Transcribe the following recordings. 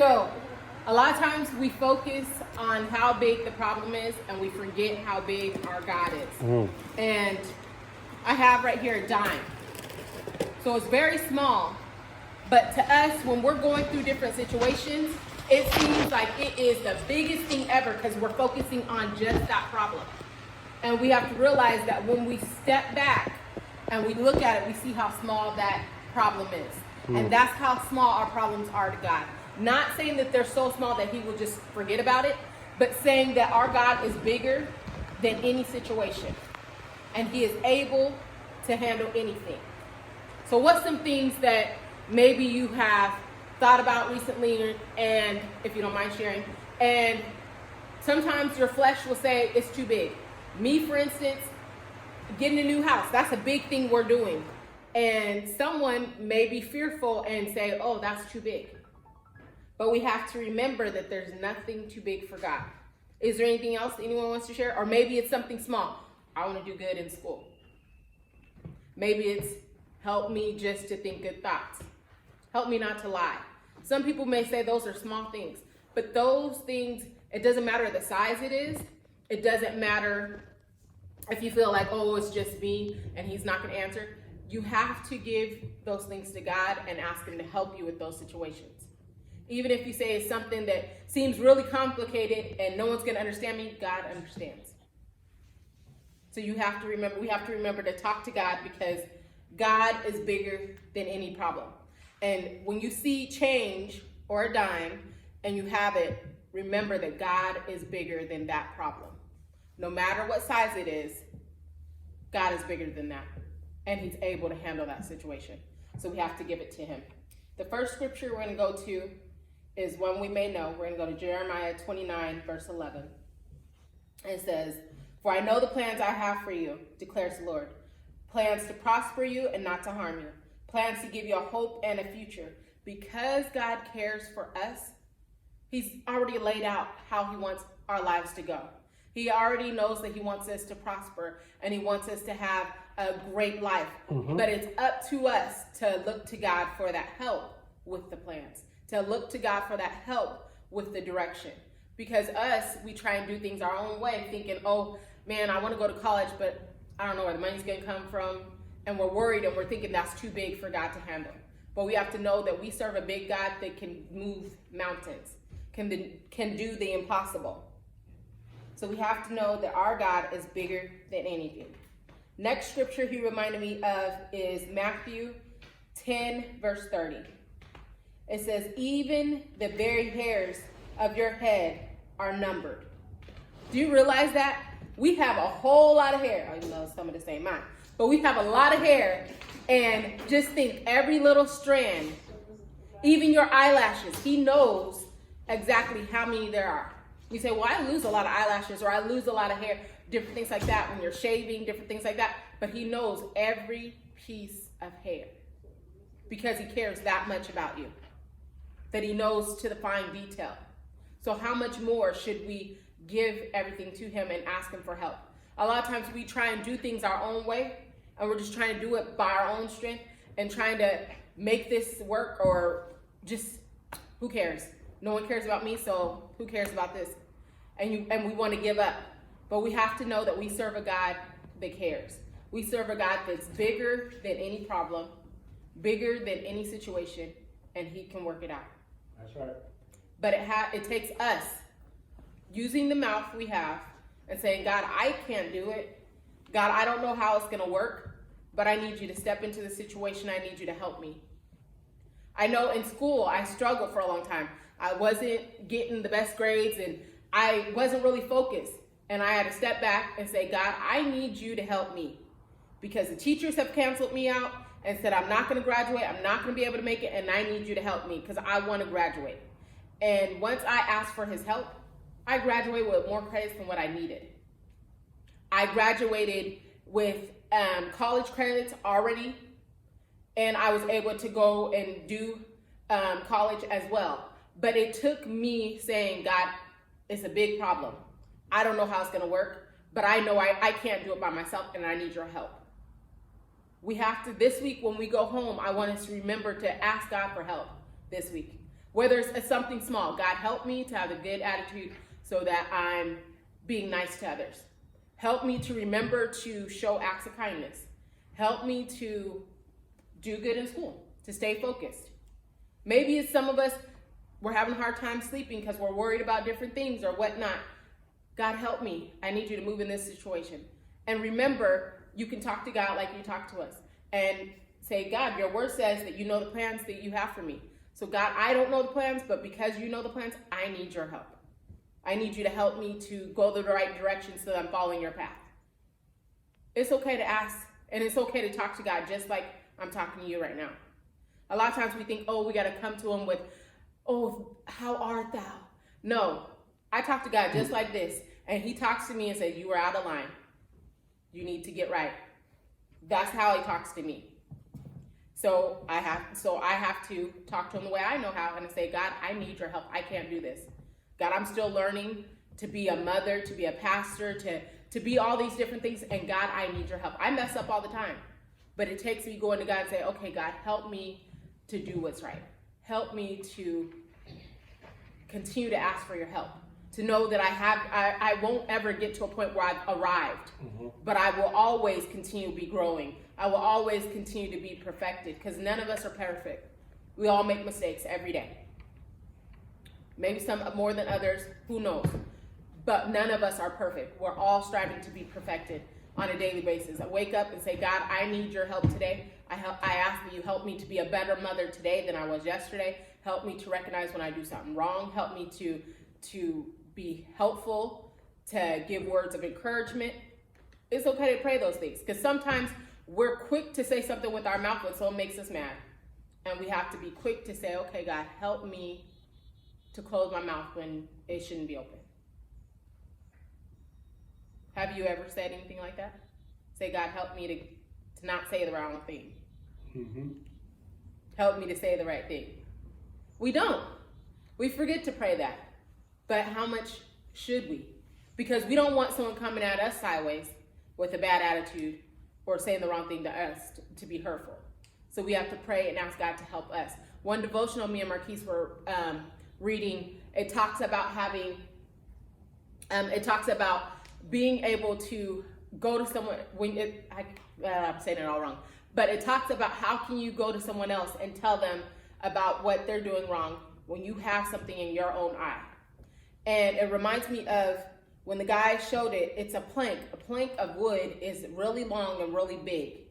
So a lot of times we focus on how big the problem is and we forget how big our God is. And I have right here a dime. So it's very small, but to us, when we're going through different situations, it seems like it is the biggest thing ever because we're focusing on just that problem. And we have to realize that when we step back and we look at it, we see how small that problem is. And that's how small our problems are to God. Not saying that they're so small that he will just forget about it, but saying that our God is bigger than any situation. And he is able to handle anything. So what's some things that maybe you have thought about recently, and if you don't mind sharing, and sometimes your flesh will say it's too big. Me, for instance, getting a new house, that's a big thing we're doing. And someone may be fearful and say, oh, that's too big. But we have to remember that there's nothing too big for God. Is there anything else that anyone wants to share? Or maybe it's something small. I want to do good in school. Maybe it's help me just to think good thoughts. Help me not to lie. Some people may say those are small things. But those things, it doesn't matter the size it is. It doesn't matter if you feel like, oh, it's just me and he's not going to answer. You have to give those things to God and ask him to help you with those situations. Even if you say it's something that seems really complicated and no one's going to understand me, God understands. So you have to remember, we have to remember to talk to God because God is bigger than any problem. And when you see change or a dime and you have it, remember that God is bigger than that problem. No matter what size it is, God is bigger than that. And he's able to handle that situation. So we have to give it to him. The first scripture we're going to go to is one we may know. We're going to go to Jeremiah 29, verse 11. It says, "For I know the plans I have for you, declares the Lord. Plans to prosper you and not to harm you. Plans to give you a hope and a future." Because God cares for us, he's already laid out how he wants our lives to go. He already knows that he wants us to prosper and he wants us to have a great life. But it's up to us to look to God for that help with the plans, to look to God for that help with the direction. Because us, we try and do things our own way, thinking, oh man, I want to go to college, but I don't know where the money's going to come from. And we're worried and we're thinking that's too big for God to handle. But we have to know that we serve a big God that can move mountains, can do the impossible. So we have to know that our God is bigger than anything. Next scripture he reminded me of is Matthew 10, verse 30. It says, "Even the very hairs of your head are numbered." Do you realize that? We have a whole lot of hair. I know some of this ain't mine. But we have a lot of hair. And just think, every little strand, even your eyelashes, he knows exactly how many there are. You say, well, I lose a lot of eyelashes or I lose a lot of hair, different things like that when you're shaving, different things like that. But he knows every piece of hair because he cares that much about you, that he knows to the fine detail. So how much more should we give everything to him and ask him for help? A lot of times we try and do things our own way and we're just trying to do it by our own strength and trying to make this work, or just, who cares? No one cares about me, so who cares about this? And we want to give up. But we have to know that we serve a God that cares. We serve a God that's bigger than any problem, bigger than any situation, and he can work it out. That's right. But it takes us using the mouth we have and saying, God, I can't do it. God, I don't know how it's going to work, but I need you to step into the situation. I need you to help me. I know in school, I struggled for a long time. I wasn't getting the best grades and I wasn't really focused. And I had to step back and say, God, I need you to help me because the teachers have canceled me out and said, I'm not going to graduate. I'm not going to be able to make it. And I need you to help me because I want to graduate. And once I asked for his help, I graduated with more credits than what I needed. I graduated with college credits already, and I was able to go and do college as well. But it took me saying, God, it's a big problem. I don't know how it's going to work, but I know I can't do it by myself, and I need your help. We have to, this week when we go home, I want us to remember to ask God for help this week. Whether it's something small, God help me to have a good attitude so that I'm being nice to others. Help me to remember to show acts of kindness. Help me to do good in school, to stay focused. Maybe it's some of us, we're having a hard time sleeping because we're worried about different things or whatnot. God help me. I need you to move in this situation. And remember, you can talk to God like you talk to us. And say, God, your word says that you know the plans that you have for me. So God, I don't know the plans, but because you know the plans, I need your help. I need you to help me to go the right direction so that I'm following your path. It's okay to ask, and it's okay to talk to God just like I'm talking to you right now. A lot of times we think, oh, we got to come to him with, oh, how art thou? No, I talk to God just like this, and he talks to me and says, you are out of line. You need to get right. That's how he talks to me. So I have to talk to him the way I know how and say, God, I need your help. I can't do this. God, I'm still learning to be a mother, to be a pastor, to be all these different things. And God, I need your help. I mess up all the time. But it takes me going to God and say, okay, God, help me to do what's right. Help me to continue to ask for your help. To know that I won't ever get to a point where I've arrived. But I will always continue to be growing. I will always continue to be perfected because none of us are perfect. We all make mistakes every day. Maybe some more than others, who knows? But none of us are perfect. We're all striving to be perfected on a daily basis. I wake up and say, God, I need your help today. I ask that you help me to be a better mother today than I was yesterday. Help me to recognize when I do something wrong. Help me to be helpful, to give words of encouragement. It's okay to pray those things because sometimes we're quick to say something with our mouth when someone makes us mad. And we have to be quick to say, okay, God, help me to close my mouth when it shouldn't be open. Have you ever said anything like that? Say, God, help me to not say the wrong thing. Help me to say the right thing. We don't. We forget to pray that. But how much should we? Because we don't want someone coming at us sideways with a bad attitude or saying the wrong thing to us to be hurtful. So we have to pray and ask God to help us. One devotional me and Marquise were reading, it talks about being able to go to someone I'm saying it all wrong, but it talks about how can you go to someone else and tell them about what they're doing wrong when you have something in your own eye. And it reminds me of when the guy showed it, it's a plank. A plank of wood is really long and really big.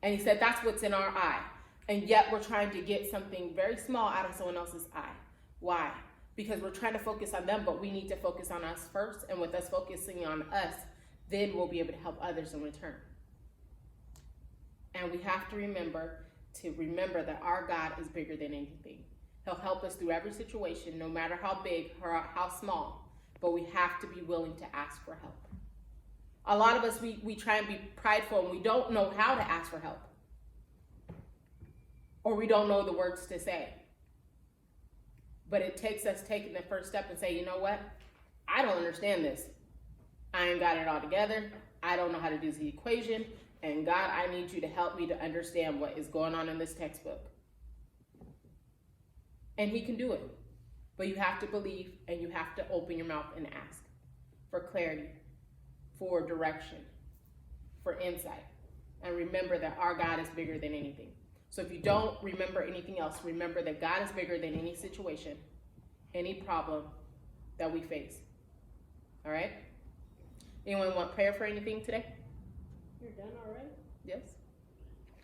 And he said, that's what's in our eye. And yet we're trying to get something very small out of someone else's eye. Why? Because we're trying to focus on them, but we need to focus on us first. And with us focusing on us, then we'll be able to help others in return. And we have to remember that our God is bigger than anything. He'll help us through every situation, no matter how big or how small. But we have to be willing to ask for help. A lot of us, we try and be prideful and we don't know how to ask for help. Or we don't know the words to say. But it takes us taking the first step and say, you know what? I don't understand this. I ain't got it all together. I don't know how to do the equation. And God, I need you to help me to understand what is going on in this textbook. And he can do it. But you have to believe and you have to open your mouth and ask for clarity, for direction, for insight. And remember that our God is bigger than anything. So if you don't remember anything else, remember that God is bigger than any situation, any problem that we face. All right? Anyone want prayer for anything today? You're done already? Yes.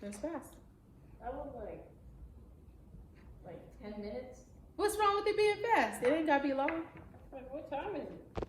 That's fast. That was like 10 minutes. What's wrong with it being fast? It ain't got to be long. Like, what time is it?